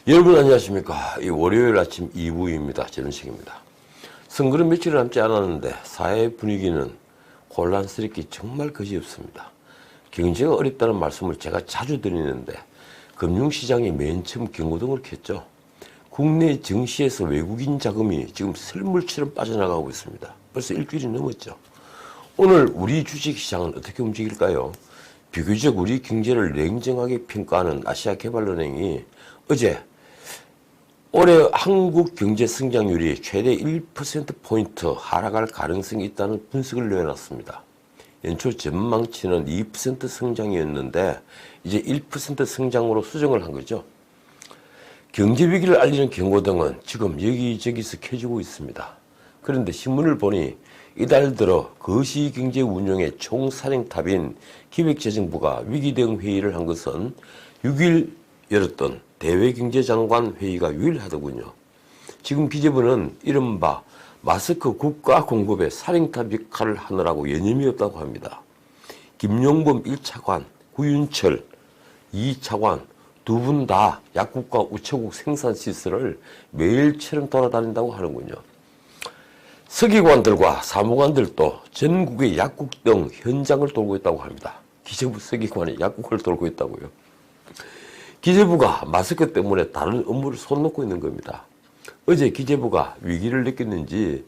여러분 안녕하십니까. 이 월요일 아침 2부입니다. 전은식입니다. 선거는 며칠 남지 않았는데 사회 분위기는 혼란스럽기 정말 그지없습니다. 경제가 어렵다는 말씀을 제가 자주 드리는데 금융시장이 맨 처음 경고등을 켰죠. 국내 증시에서 외국인 자금이 지금 셀물처럼 빠져나가고 있습니다. 벌써 일주일이 넘었죠. 오늘 우리 주식시장은 어떻게 움직일까요? 비교적 우리 경제를 냉정하게 평가하는 아시아개발은행이 어제 올해 한국 경제 성장률이 최대 1%포인트 하락할 가능성이 있다는 분석을 내놨습니다. 연초 전망치는 2% 성장이었는데 이제 1% 성장으로 수정을 한 거죠. 경제 위기를 알리는 경고등은 지금 여기저기서 켜지고 있습니다. 그런데 신문을 보니 이달 들어 거시경제 운용의 총사령탑인 기획재정부가 위기대응 회의를 한 것은 6일 열었던 대외경제장관 회의가 유일하더군요. 지금 기재부는 이른바 마스크 국가 공급의 사령탑 역할을 하느라고 여념이 없다고 합니다. 김용범 1차관, 구윤철 2차관 두 분 다 약국과 우체국 생산시설을 매일처럼 돌아다닌다고 하는군요. 서기관들과 사무관들도 전국의 약국 등 현장을 돌고 있다고 합니다. 기재부 서기관이 약국을 돌고 있다고요. 기재부가 마스크 때문에 다른 업무를 손 놓고 있는 겁니다. 어제 기재부가 위기를 느꼈는지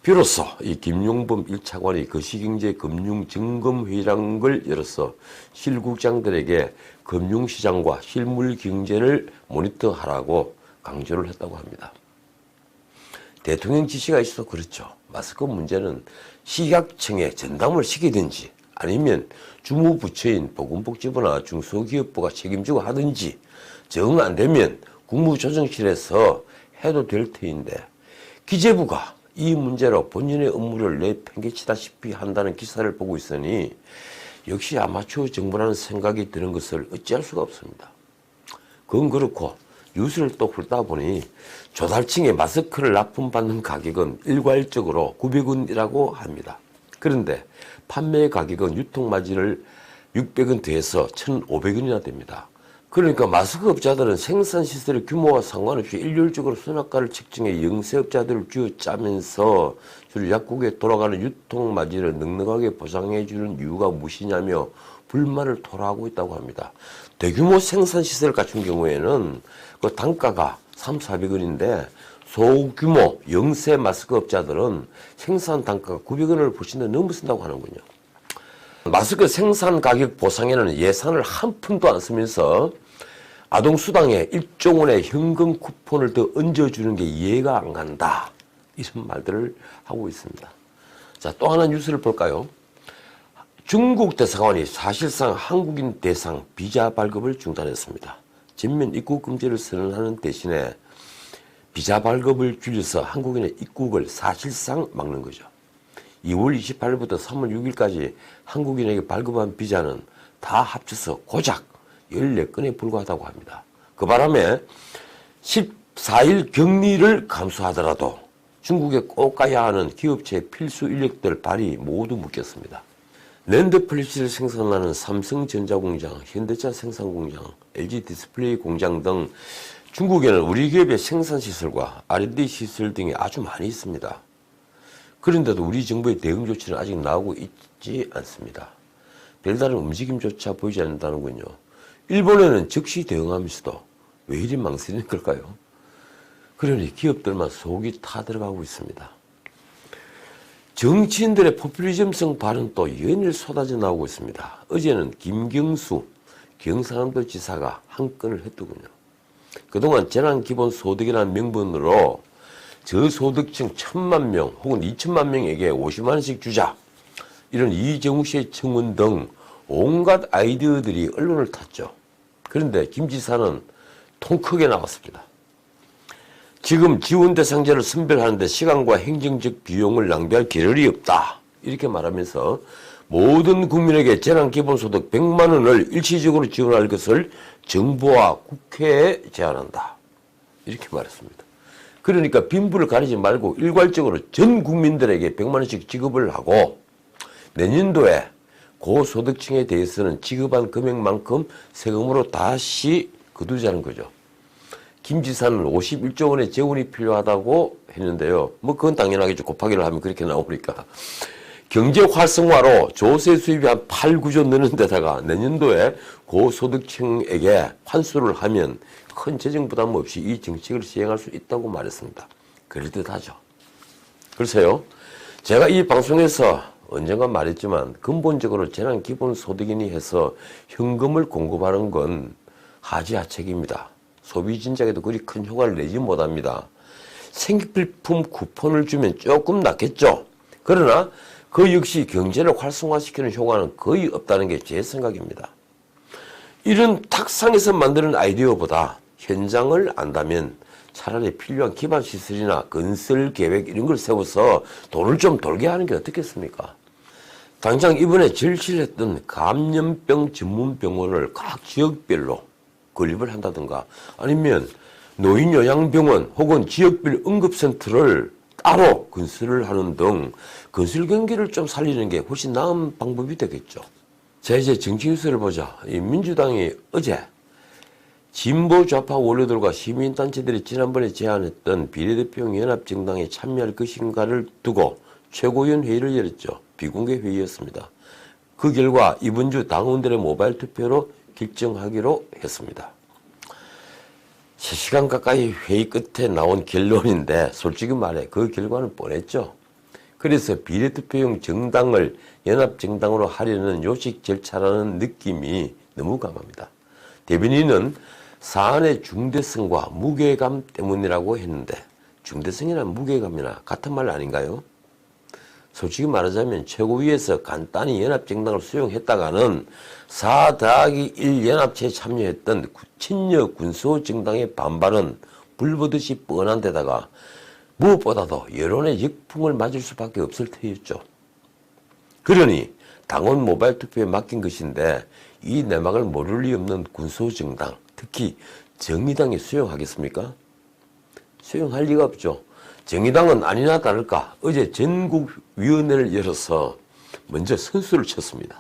비로소 이 김용범 1차관이 거시경제금융점검회의라는 걸 열어서 실국장들에게 금융시장과 실물경제를 모니터하라고 강조를 했다고 합니다. 대통령 지시가 있어서 그렇죠. 마스크 문제는 식약청에 전담을 시키든지 아니면 주무부처인 보건복지부나 중소기업부가 책임지고 하든지 정 안 되면 국무조정실에서 해도 될 터인데 기재부가 이 문제로 본인의 업무를 내팽개치다시피 한다는 기사를 보고 있으니 역시 아마추어 정부라는 생각이 드는 것을 어찌할 수가 없습니다. 그건 그렇고 뉴스를 또 훑다 보니 조달층에 마스크를 납품받는 가격은 일괄적으로 900원이라고 합니다. 그런데 판매 가격은 유통마진을 600원 더해서 1,500원이나 됩니다. 그러니까 마스크 업자들은 생산시설의 규모와 상관없이 일률적으로 순환가를 책정해 영세업자들을 쥐어짜면서 주로 약국에 돌아가는 유통마진을 넉넉하게 보장해주는 이유가 무엇이냐며 불만을 토로하고 있다고 합니다. 대규모 생산시설 갖춘 경우에는 그 단가가 300~400원인데 소규모 영세 마스크 업자들은 생산 단가가 900원을 훨씬 더 넘어선다고 하는군요. 마스크 생산 가격 보상에는 예산을 한 푼도 안 쓰면서 아동수당에 1조 원의 현금 쿠폰을 더 얹어주는 게 이해가 안 간다. 이런 말들을 하고 있습니다. 자, 또 하나 뉴스를 볼까요? 중국 대사관이 사실상 한국인 대상 비자 발급을 중단했습니다. 전면 입국 금지를 선언하는 대신에 비자 발급을 줄여서 한국인의 입국을 사실상 막는 거죠. 2월 28일부터 3월 6일까지 한국인에게 발급한 비자는 다 합쳐서 고작 14건에 불과하다고 합니다. 그 바람에 14일 격리를 감수하더라도 중국에 꼭 가야 하는 기업체의 필수 인력들 발이 모두 묶였습니다. 랜드플립스를 생산하는 삼성전자공장, 현대차 생산공장, LG디스플레이 공장 등 중국에는 우리 기업의 생산시설과 R&D 시설 등이 아주 많이 있습니다. 그런데도 우리 정부의 대응 조치는 아직 나오고 있지 않습니다. 별다른 움직임조차 보이지 않는다는군요. 일본에는 즉시 대응하면서도 왜 이리 망설이는 걸까요? 그러니 기업들만 속이 타들어가고 있습니다. 정치인들의 포퓰리즘성 발언도 연일 쏟아져 나오고 있습니다. 어제는 김경수 경상남도 지사가 한 건을 했더군요. 그동안 재난기본소득이라는 명분으로 저소득층 1,000만 명 혹은 2천만 명에게 50만 원씩 주자. 이런 이정우 씨의 청원 등 온갖 아이디어들이 언론을 탔죠. 그런데 김 지사는 통 크게 나왔습니다. 지금 지원 대상자를 선별하는데 시간과 행정적 비용을 낭비할 겨를이 없다. 이렇게 말하면서 모든 국민에게 재난기본소득 100만 원을 일시적으로 지원할 것을 정부와 국회에 제안한다. 이렇게 말했습니다. 그러니까 빈부를 가리지 말고 일괄적으로 전 국민들에게 100만 원씩 지급을 하고 내년도에 고소득층에 대해서는 지급한 금액만큼 세금으로 다시 거두자는 거죠. 김 지사는 51조 원의 재원이 필요하다고 했는데요. 뭐 그건 당연하겠죠. 곱하기를 하면 그렇게 나오니까. 경제 활성화로 조세 수입이 한 8, 9조 느는 데다가 내년도에 고소득층에게 환수를 하면 큰 재정 부담 없이 이 정책을 시행할 수 있다고 말했습니다. 그럴듯하죠. 글쎄요. 제가 이 방송에서 언젠가 말했지만 근본적으로 재난 기본소득이니 해서 현금을 공급하는 건 하지하책입니다. 소비 진작에도 그리 큰 효과를 내지 못합니다. 생필품 쿠폰을 주면 조금 낫겠죠. 그러나 그 역시 경제를 활성화시키는 효과는 거의 없다는 게 제 생각입니다. 이런 탁상에서 만드는 아이디어보다 현장을 안다면 차라리 필요한 기반시설이나 건설 계획 이런 걸 세워서 돈을 좀 돌게 하는 게 어떻겠습니까? 당장 이번에 절실했던 감염병 전문 병원을 각 지역별로 건립을 한다든가 아니면 노인요양병원 혹은 지역별 응급센터를 따로 건설을 하는 등 건설 경기를 좀 살리는 게 훨씬 나은 방법이 되겠죠. 자, 이제 정치 뉴스를 보자. 이 민주당이 어제 진보 좌파 원로들과 시민단체들이 지난번에 제안했던 비례대표형 연합정당에 참여할 것인가를 두고 최고위원 회의를 열었죠. 비공개 회의였습니다. 그 결과 이번 주 당원들의 모바일 투표로 결정하기로 했습니다. 3시간 가까이 회의 끝에 나온 결론인데 솔직히 말해 그 결과는 뻔했죠. 그래서 비례투표용 정당을 연합정당으로 하려는 요식 절차라는 느낌이 너무 강합니다. 대변인은 사안의 중대성과 무게감 때문이라고 했는데 중대성이나 무게감이나 같은 말 아닌가요? 솔직히 말하자면 최고위에서 간단히 연합정당을 수용했다가는 4-1 연합체에 참여했던 친여 군소정당의 반발은 불보듯이 뻔한 데다가 무엇보다도 여론의 역풍을 맞을 수밖에 없을 터였죠. 그러니 당원 모바일 투표에 맡긴 것인데 이 내막을 모를 리 없는 군소정당, 특히 정의당이 수용하겠습니까? 수용할 리가 없죠. 정의당은 아니나 다를까 어제 전국위원회를 열어서 먼저 선수를 쳤습니다.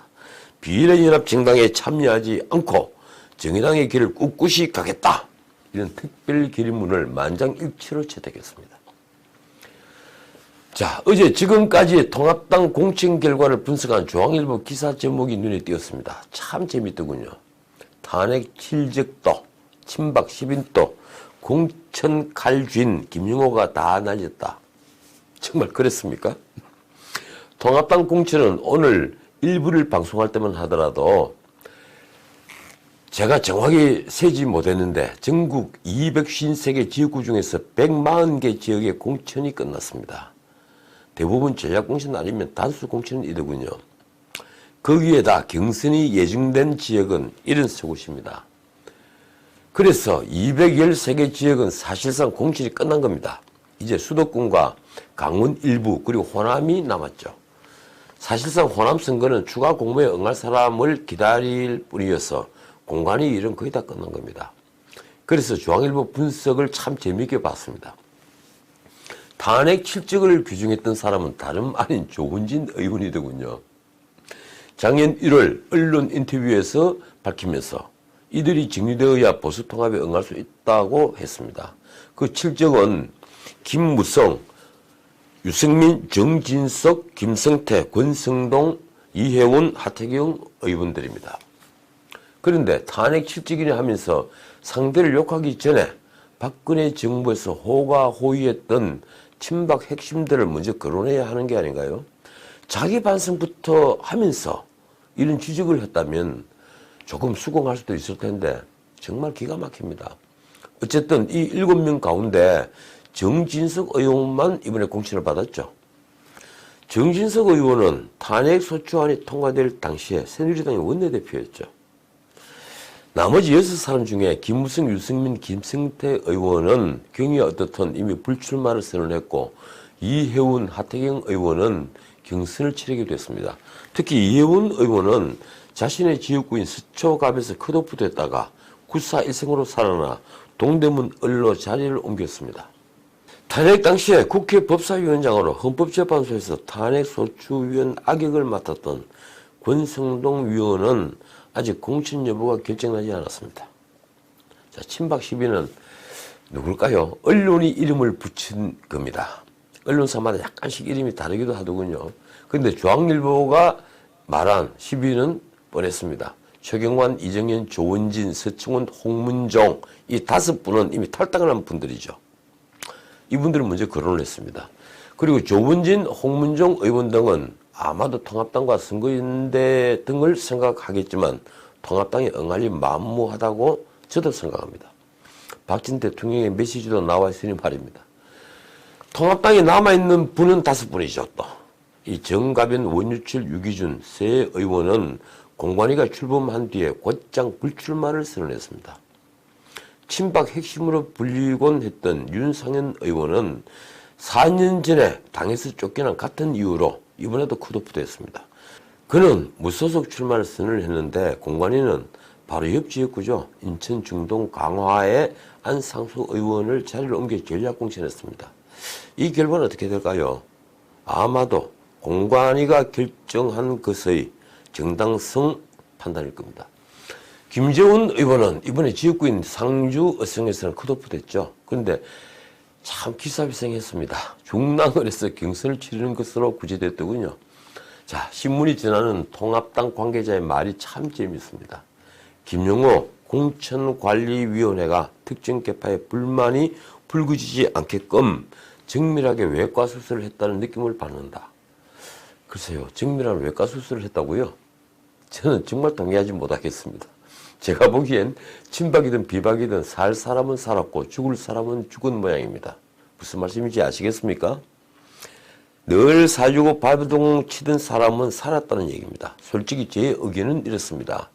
비례연합정당에 참여하지 않고 정의당의 길을 꿋꿋이 가겠다. 이런 특별 결의문을 만장일치로 채택했습니다. 자, 어제 지금까지의 통합당 공천 결과를 분석한 중앙일보 기사 제목이 눈에 띄었습니다. 참 재밌더군요. 탄핵 7적도, 친박 10인도, 공천 칼쥔 김용호가 다 날렸다. 정말 그랬습니까? 통합당 공천은 오늘 일부를 방송할 때만 하더라도 제가 정확히 세지 못했는데 전국 253개 지역구 중에서 140개 지역의 공천이 끝났습니다. 대부분 전략공천 아니면 단수공천이더군요. 거기에다 경선이 예정된 지역은 73곳입니다. 그래서 213개 지역은 사실상 공천이 끝난 겁니다. 이제 수도권과 강원 일부 그리고 호남이 남았죠. 사실상 호남 선거는 추가 공모에 응할 사람을 기다릴 뿐이어서 공관위 일은 거의 다 끝난 겁니다. 그래서 중앙일보 분석을 참 재미있게 봤습니다. 탄핵 7적을 규정했던 사람은 다름 아닌 조훈진 의원이더군요. 작년 1월 언론 인터뷰에서 밝히면서 이들이 정리되어야 보수 통합에 응할 수 있다고 했습니다. 그 7적은 김무성, 유승민, 정진석, 김성태, 권성동, 이혜원, 하태경 의원들입니다. 그런데 탄핵 7적이냐 하면서 상대를 욕하기 전에 박근혜 정부에서 호가호위했던 친박 핵심들을 먼저 거론해야 하는 게 아닌가요? 자기 반성부터 하면서 이런 지적을 했다면 조금 수긍할 수도 있을 텐데 정말 기가 막힙니다. 어쨌든 이 7명 가운데 정진석 의원만 이번에 공천을 받았죠. 정진석 의원은 탄핵소추안이 통과될 당시에 새누리당의 원내대표였죠. 나머지 6사람 중에 김무성, 유승민, 김성태 의원은 경위가 어떻든 이미 불출마를 선언했고 이혜훈, 하태경 의원은 경선을 치르게 됐습니다. 특히 이혜훈 의원은 자신의 지역구인 서초갑에서 컷오프 됐다가 941승으로 살아나 동대문 을로 자리를 옮겼습니다. 탄핵 당시에 국회 법사위원장으로 헌법재판소에서 탄핵소추위원 악역을 맡았던 권성동 위원은 아직 공천 여부가 결정나지 않았습니다. 자, 친박 시비는 누굴까요? 언론이 이름을 붙인 겁니다. 언론사마다 약간씩 이름이 다르기도 하더군요. 근데 중앙일보가 말한 시비는 뻔했습니다. 최경환, 이정현, 조원진, 서청원, 홍문종 이 5분은 이미 탈당을 한 분들이죠. 이분들은 먼저 거론을 했습니다. 그리고 조원진, 홍문종 의원 등은 아마도 통합당과 선거연대 등을 생각하겠지만 통합당이 엉알리 만무하다고 저도 생각합니다. 박진 대통령의 메시지도 나와 있으니 말입니다. 통합당에 남아있는 분은 5분이죠. 또 이 정가변, 원유철, 유기준 세 의원은 공관위가 출범한 뒤에 곧장 불출마를 선언했습니다. 친박 핵심으로 불리곤 했던 윤상현 의원은 4년 전에 당에서 쫓겨난 같은 이유로 이번에도 컷오프됐습니다. 그는 무소속 출마를 선언을 했는데 공관위는 바로 옆 지역구죠. 인천 중동 강화에 안상수 의원을 자리를 옮겨 전략공천했습니다. 이 결과는 어떻게 될까요? 아마도 공관위가 결정한 것의 정당성 판단일 겁니다. 김재훈 의원은 이번에 지역구인 상주 어성에서는 컷오프 됐죠. 그런데 참 기사회생했습니다. 중랑을 해서 경선을 치르는 것으로 구제됐더군요. 자, 신문이 전하는 통합당 관계자의 말이 참 재밌습니다. 김영호 공천관리위원회가 특정 계파의 불만이 불거지지 않게끔 정밀하게 외과 수술을 했다는 느낌을 받는다. 글쎄요, 정밀한 외과 수술을 했다고요? 저는 정말 동의하지 못하겠습니다. 제가 보기엔 친박이든 비박이든 살 사람은 살았고 죽을 사람은 죽은 모양입니다. 무슨 말씀인지 아시겠습니까? 늘 살주고 발버둥 치던 사람은 살았다는 얘기입니다. 솔직히 제 의견은 이렇습니다.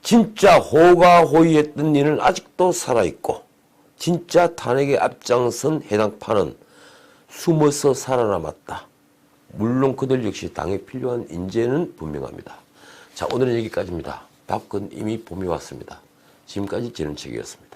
진짜 호가호위했던 이는 아직도 살아있고 진짜 탄핵에 앞장선 해당파는 숨어서 살아남았다. 물론 그들 역시 당에 필요한 인재는 분명합니다. 자, 오늘은 여기까지입니다. 밖은 이미 봄이 왔습니다. 지금까지 지는책이었습니다.